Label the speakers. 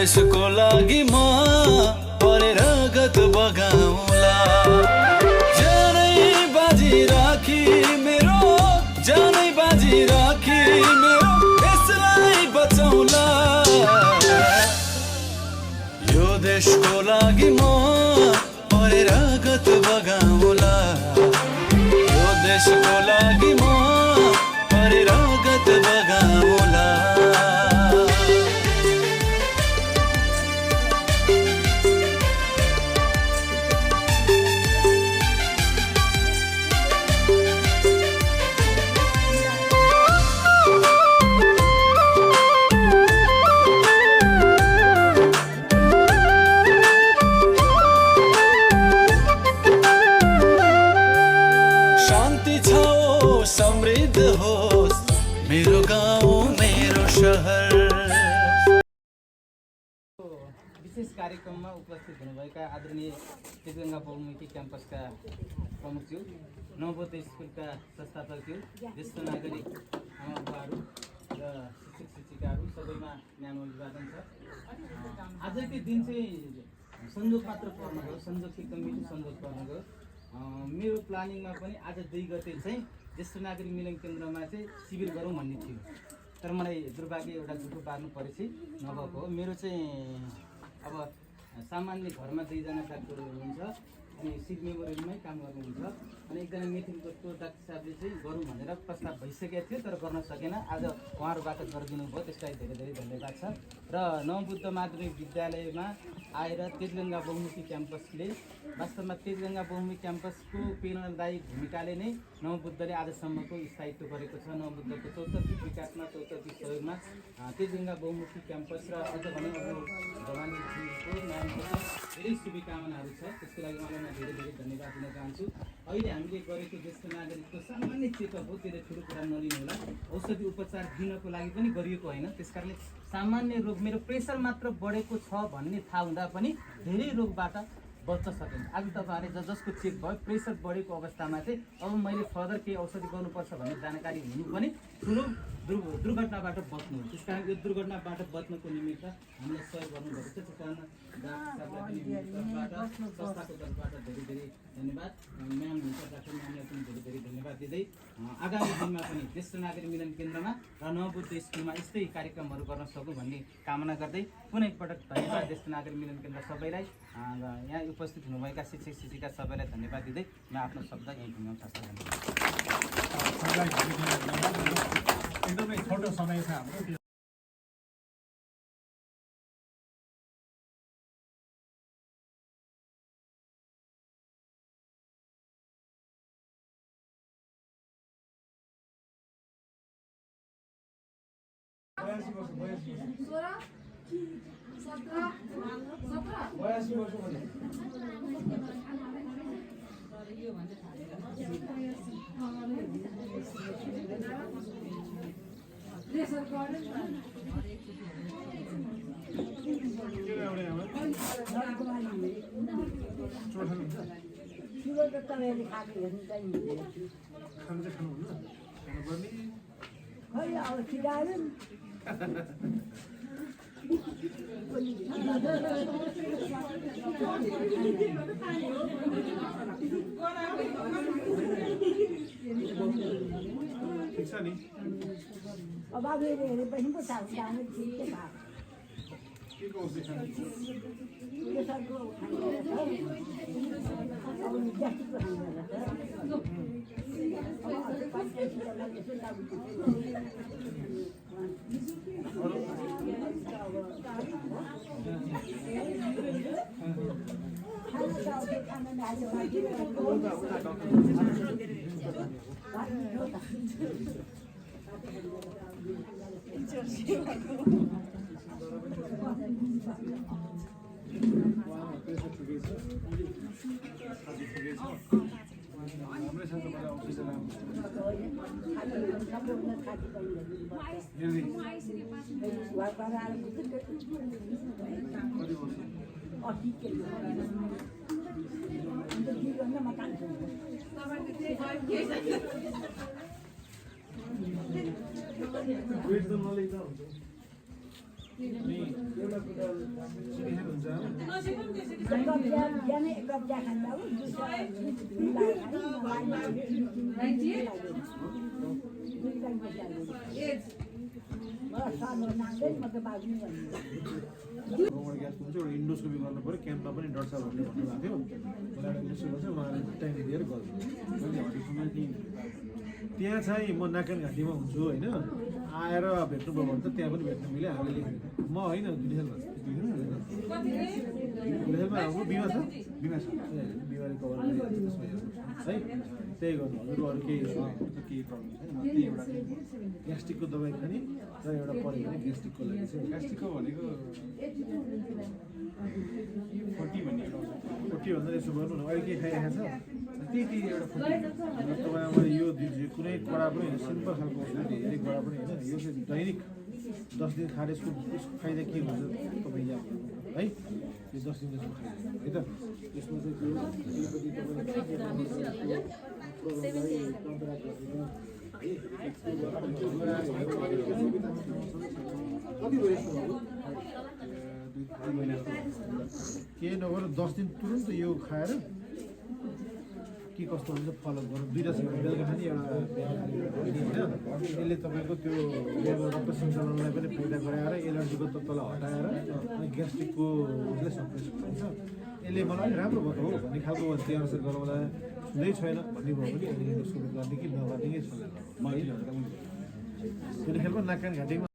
Speaker 1: देशको लागि म परेर गत बगाउला जानै बाजी राखी मेरो जानै बाजी राखी मेरो देशलाई बचाउला यो देशको लागि म परेर गत बगाउला यो देशको लागि म परेर गत बगाउला समृद्ध होस् मेरो गाउँ मेरो शहर।
Speaker 2: विशेष कार्यक्रममा उपस्थित हुनुभएका आदरणीय तेजगङ्गा बहुमुखी क्याम्पसका प्रमुखज्यू, नवोदय स्कुलका संस्थापकज्यू, ज्येष्ठ नागरिक आमा बुबाहरू र शिक्षक शिक्षिकाहरू सबैमा न्यानो अभिवादन छ। आजकै दिन चाहिँ संजोग मात्र पर्न गयो, संजोग एकदम मिठो संजोग पर्न गयो। मेरो प्लानिङमा पनि आज 2 गते चाहिँ ज्येष्ठ नागरिक मिलन केन्द्रमा चाहिँ शिविर गरौँ भन्ने थियो, तर मलाई दुर्भाग्य एउटा झुटो पार्नु परेपछि नभएको हो। मेरो चाहिँ अब सामान्य घरमा 2 जना डाक्टरहरू हुनुहुन्छ अनि सिट मेमोरियलमै काम गर्नुहुन्छ अनि एकजना मेथिनको डाक्टर साहबले चाहिँ गरौँ भनेर प्रस्ताव भइसकेको थियो तर गर्न सकेन। आज उहाँहरूबाट गरिदिनु भयो, त्यसलाई धेरै धेरै धन्यवाद छ। र नवबुद्ध माध्यमिक विद्यालयमा आएर तेजगङ्गा बहुमुखी क्याम्पसले वास्तवमा तेजगङ्गा बहुमुखी क्याम्पसको प्रेरणादायी भूमिकाले नै नवबुद्धले आजसम्मको स्थायित्व गरेको छ। नवबुद्धको चौतर्फी विकासमा, चौतर्फी सहयोगमा तेजगङ्गा बहुमुखी क्याम्पस र अझ भने भवानीजीको नामको धेरै शुभकामनाहरू छ। त्यसको लागि उहाँलाई धेरै धेरै धन्यवाद दिन चाहन्छु। अहिले हामीले गरेको ज्येष्ठ नागरिकको सामान्य चेकअप हो, त्यसले ठुलो कुरा नलिनु होला। औषधि उपचार दिनको लागि पनि गरिएको होइन, त्यसकारणले सामान्य रोग मेरो प्रेसर मात्र बढेको छ भन्ने थाहा हुँदा पनि धेरै रोगबाट बच्न सकिन्छ। आज तपाईँहरूले जसको चेक भयो प्रेसर बढेको अवस्थामा चाहिँ अब मैले फर्दर केही औषधि गर्नुपर्छ भन्ने जानकारी हुनु पनि ठुलो दुर्घटनाबाट बच्नु हो। त्यस कारण यो दुर्घटनाबाट बच्नको निमित्त हामीलाई सहयोग गर्नुभएको छ। त्यस कारण संस्थाको तर्फबाट धेरै धेरै धन्यवाद। म्याम हुन्छ डाक्टर म्यामलाई पनि धेरै धेरै धन्यवाद दिँदै आगामी दिनमा पनि ज्येष्ठ नागरिक मिलन केन्द्रमा र नवबुद्ध स्कुलमा यस्तै कार्यक्रमहरू गर्न सकौँ भन्ने कामना गर्दै पुनः एकपटक धन्यवाद ज्येष्ठ नागरिक मिलन केन्द्र सबैलाई र यहाँ उपस्थित हुनुभएका शिक्षक शिक्षिका सबैलाई धन्यवाद दिँदै म आफ्नो शब्द यहीँ भुइँमा
Speaker 3: एकदमै छोटो समय छ हाम्रो।
Speaker 4: अब हेरे पनि पो थाहा जाने ठिक थाहा
Speaker 3: अनि एउटा कुरा सुनिहाल हुन्छ
Speaker 4: कब्जा बिहानै कब्जा खाँदा हो
Speaker 3: गाउँबाट ग्यास हुन्छ एउटा इन्डोस्कोपी गर्नु पऱ्यो क्याम्पमा पनि डाक्टर साहबहरूले भन्नुभएको थियो मलाई इन्डोस्कोपी गर्छ उहाँहरूले टाइम दिएर गर्छ त्यहाँ चाहिँ म नाकान घाँटीमा हुन्छु होइन आएर भेट्नुभयो भने त त्यहाँ पनि भेट्नु मिल्यो हामीले म होइन दुनियाँमा हाम्रो बिमा छ बिमा छ बिमारी कभर है त्यही गर्नु हजुर अरू केही केही प्रब्लम छैन त्यही एउटा ग्यास्ट्रिकको दबाई खाने र एउटा पऱ्यो भने ग्यास्ट्रिकको लागि चाहिँ
Speaker 5: ग्यास्ट्रिकको भनेको 40 भन्ने एउटा
Speaker 3: फोर्टी भन्दा यसो गर्नु न अहिले के खाइरहेको छ त्यही एउटा फोर्टी तपाईँमा यो कुनै कडा पनि होइन सिम्पल खालको धेरै कडा पनि होइन यो चाहिँ दैनिक 10 दिन खाएर यसको फाइदा के हुन्छ तपाईँ याद गर्नु है यो 10 दिन जस्तो खाइदिनु है त यसमा चाहिँ के नगर्नु 10 दिन तुरुन्त यो खाएर के कस्तो हुन्छ फलो गर्नु दुईवटा छ बेलुका खाने एउटा होइन यसले तपाईँको त्यो रक्त सञ्चालनलाई पनि फाइदा गराएर एलर्जीको तत्त्वलाई हटाएर अनि ग्यास्ट्रिकको उसलाई सप्रेस हुन्छ यसले मलाई राम्रो भएको हो भन्ने खालको त्यही अनुसार गराउँदा हुँदै छैन भन्ने भयो भने इन्डोस्कोपी गर्ने कि नगर्ने कि सल्लाह गर्नु त्यो खेलमा नाकान घाँटीमा